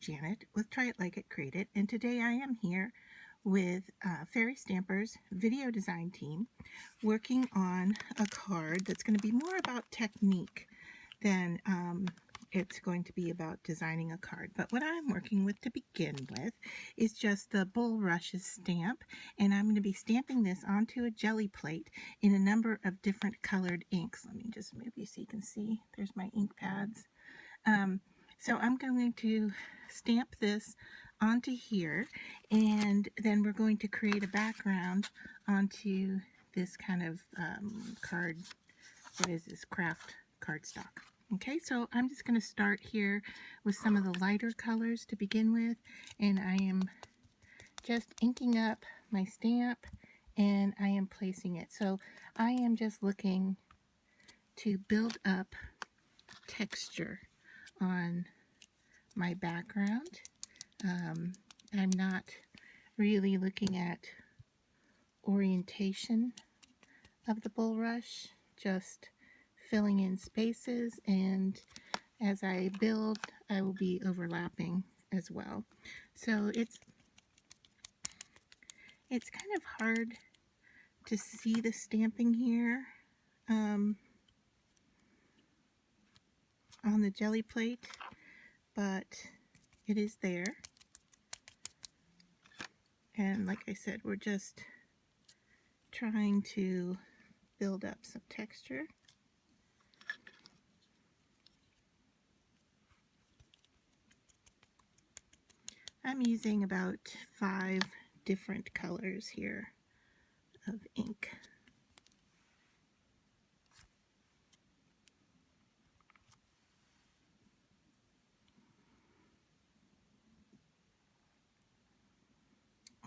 Janet with Try It Like It, Create It, and today I am here with Fairy Stampers video design team working on a card that's going to be more about technique than it's going to be about designing a card. But what I'm working with to begin with is just the Bulrushes stamp, and I'm going to be stamping this onto a Gelli Plate in a number of different colored inks. Let me just move you so you can see. There's my ink pads. So I'm going to stamp this onto here, and then we're going to create a background onto this kind of card. What is this? Craft cardstock. Okay, so I'm just going to start here with some of the lighter colors to begin with, and I am just inking up my stamp and I am placing it. So I am just looking to build up texture on my background. I'm not really looking at orientation of the bulrush, just filling in spaces, and as I build I will be overlapping as well. So it's kind of hard to see the stamping here on the Gelli Plate, but it is there. And like I said, we're just trying to build up some texture. I'm using about 5 different colors here of ink.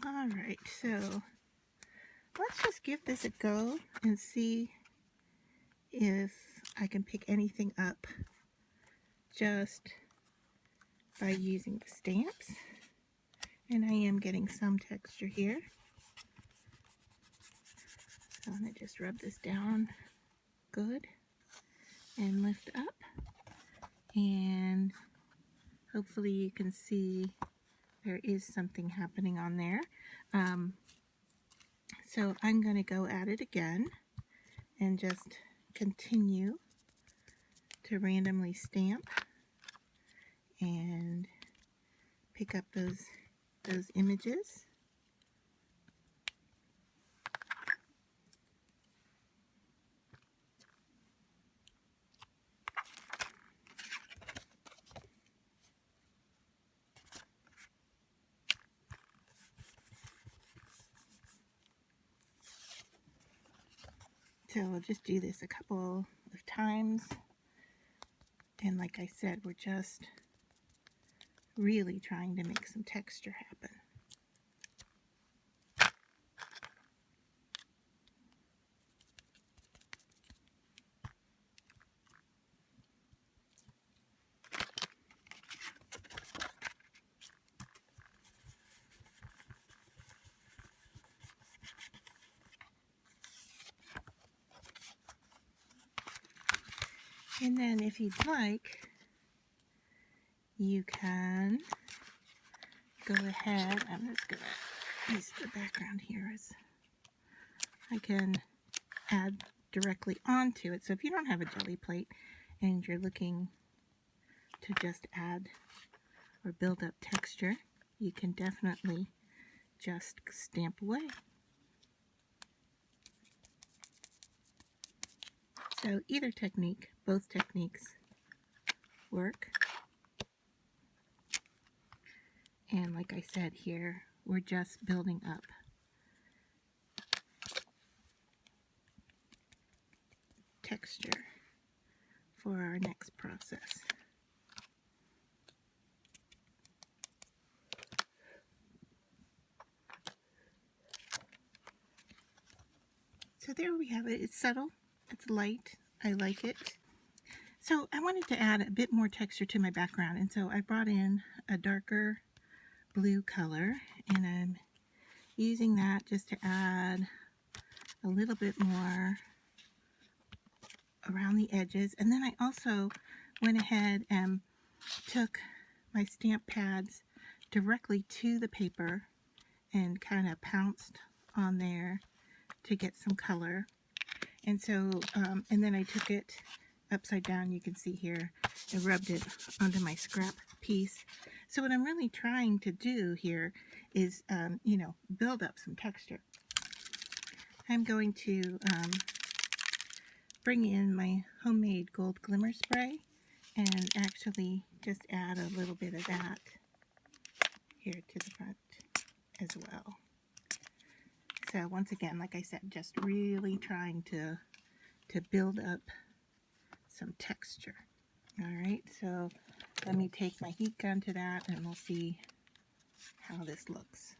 Alright, so let's just give this a go and see if I can pick anything up just by using the stamps. And I am getting some texture here. So I'm going to just rub this down good and lift up. And hopefully you can see there is something happening on there. So I'm going to go at it again and just continue to randomly stamp and pick up those images. So we'll just do this a couple of times, and like I said, we're just really trying to make some texture happen. And then if you'd like, you can go ahead, I'm just going to use the background here as I can add directly onto it. So if you don't have a Gelli Plate and you're looking to just add or build up texture, you can definitely just stamp away. So either technique, both techniques work. And like I said here, we're just building up texture for our next process. So there we have it. It's subtle, it's light, I like it. So I wanted to add a bit more texture to my background, and so I brought in a darker blue color, and I'm using that just to add a little bit more around the edges. And then I also went ahead and took my stamp pads directly to the paper and kind of pounced on there to get some color. And so, and then I took it upside down, you can see here, and rubbed it onto my scrap piece. So what I'm really trying to do here is, you know, build up some texture. I'm going to bring in my homemade gold glimmer spray and actually just add a little bit of that here to the front as well. So once again, like I said, just really trying to build up some texture. All right, so let me take my heat gun to that and we'll see how this looks.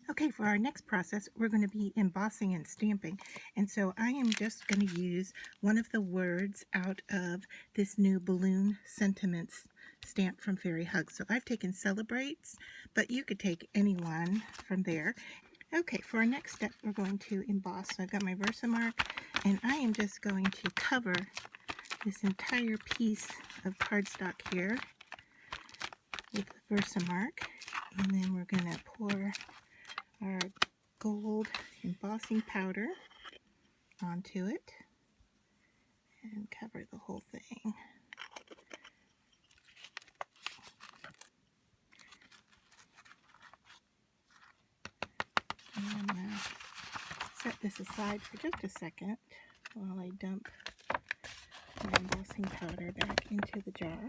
Okay, for our next process, we're going to be embossing and stamping. And so I am just going to use one of the words out of this new Balloon Sentiments stamp from Fairy Hugs. So I've taken Celebrates, but you could take any one from there. Okay, for our next step, we're going to emboss. So I've got my Versamark, and I am just going to cover this entire piece of cardstock here with Versamark. And then we're going to pour our gold embossing powder onto it and cover the whole thing. And I'm going to set this aside for just a second while I dump my embossing powder back into the jar.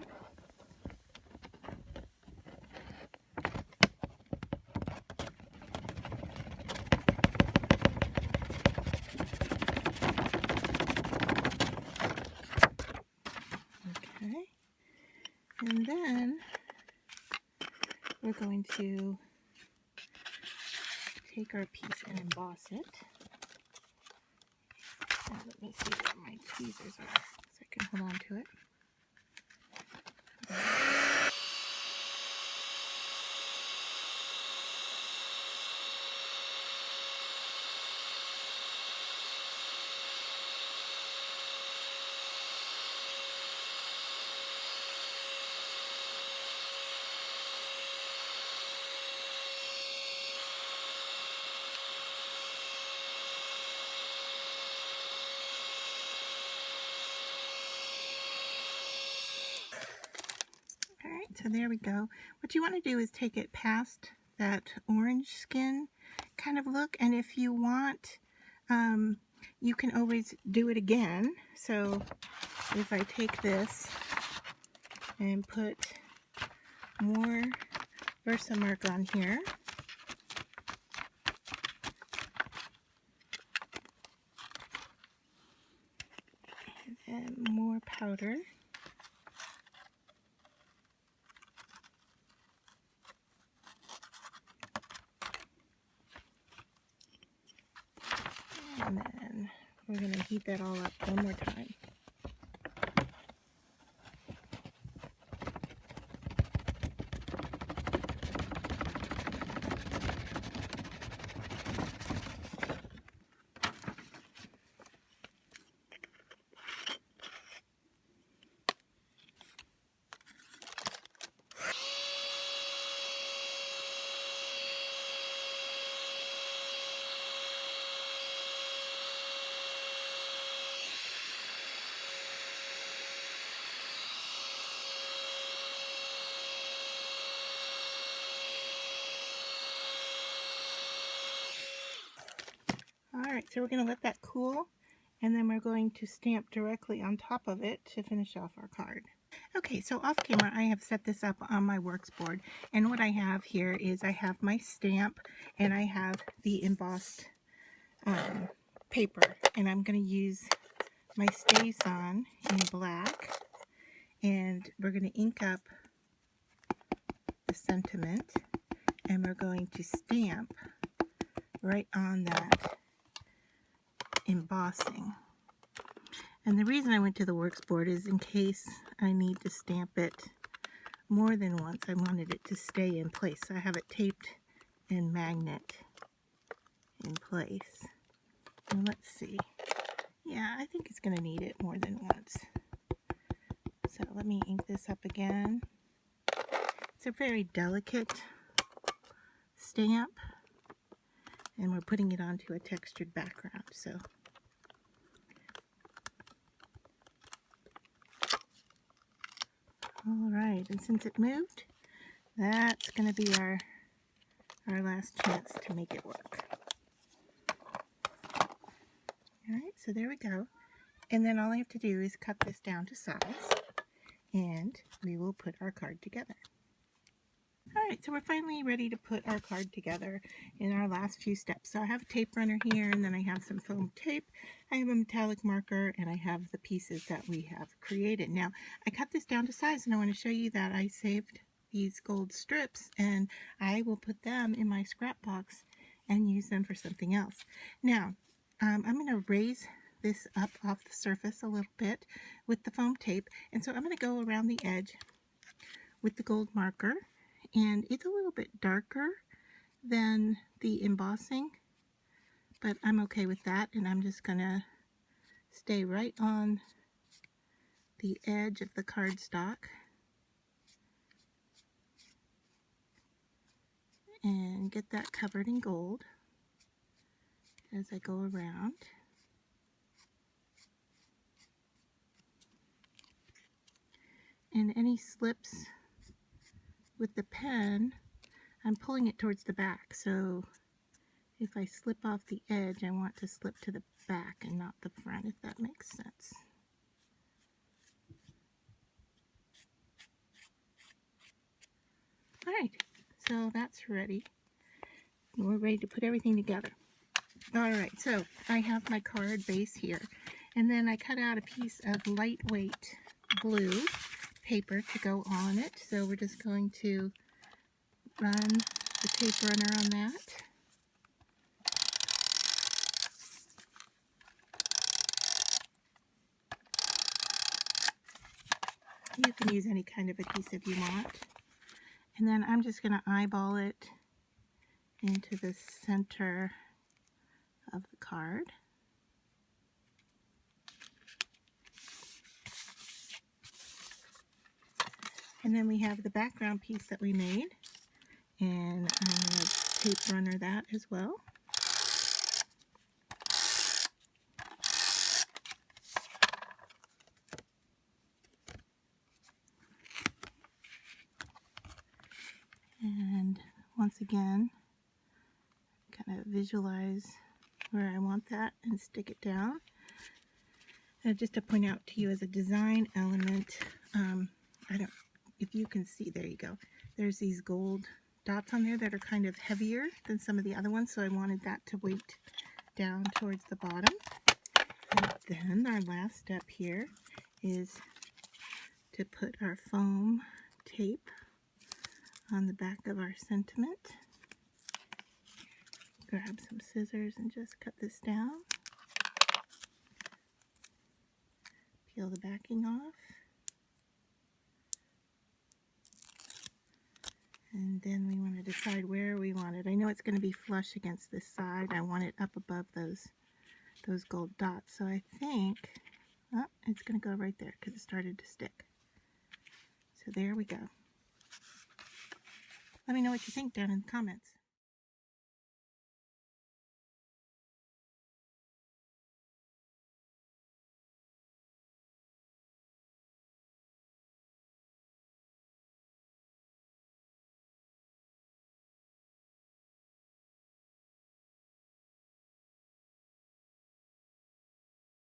Okay, and then we're going to take our piece and emboss it. Now let me see where my tweezers are so I can hold on to it. Alright, so there we go. What you want to do is take it past that orange skin kind of look, and if you want, you can always do it again. So if I take this and put more Versamark on here, and more powder, and then we're going to heat that all up one more time. Alright, so we're going to let that cool, and then we're going to stamp directly on top of it to finish off our card. Okay, so off camera I have set this up on my works board, and what I have here is I have my stamp and I have the embossed paper, and I'm going to use my StazOn in black, and we're going to ink up the sentiment, and we're going to stamp right on that embossing. And the reason I went to the works board is in case I need to stamp it more than once. I wanted it to stay in place, so I have it taped and magnet in place. And let's see. Yeah, I think it's going to need it more than once. So let me ink this up again. It's a very delicate stamp, and we're putting it onto a textured background. So all right, and since it moved, that's going to be our last chance to make it work. All right, so there we go. And then all I have to do is cut this down to size, and we will put our card together. All right, so we're finally ready to put our card together in our last few steps. So I have a tape runner here, and then I have some foam tape. I have a metallic marker, and I have the pieces that we have created. Now, I cut this down to size, and I want to show you that I saved these gold strips, and I will put them in my scrap box and use them for something else. Now, I'm going to raise this up off the surface a little bit with the foam tape, and so I'm going to go around the edge with the gold marker, and it's a little bit darker than the embossing, but I'm okay with that, and I'm just going to stay right on the edge of the cardstock and get that covered in gold as I go around. And any slips with the pen, I'm pulling it towards the back, so if I slip off the edge, I want to slip to the back and not the front, if that makes sense. Alright, so that's ready. We're ready to put everything together. Alright, so I have my card base here, and then I cut out a piece of lightweight blue paper to go on it. So we're just going to run the tape runner on that. You can use any kind of adhesive you want. And then I'm just going to eyeball it into the center of the card. And then we have the background piece that we made, and I'm going to tape runner that as well. And once again, kind of visualize where I want that and stick it down. And just to point out to you as a design element, if you can see, there you go. There's these gold dots on there that are kind of heavier than some of the other ones, so I wanted that to weight down towards the bottom. And then our last step here is to put our foam tape on the back of our sentiment. Grab some scissors and just cut this down. Peel the backing off. And then we want to decide where we want it. I know it's going to be flush against this side. I want it up above those gold dots. So I think, oh, it's going to go right there because it started to stick. So there we go. Let me know what you think down in the comments.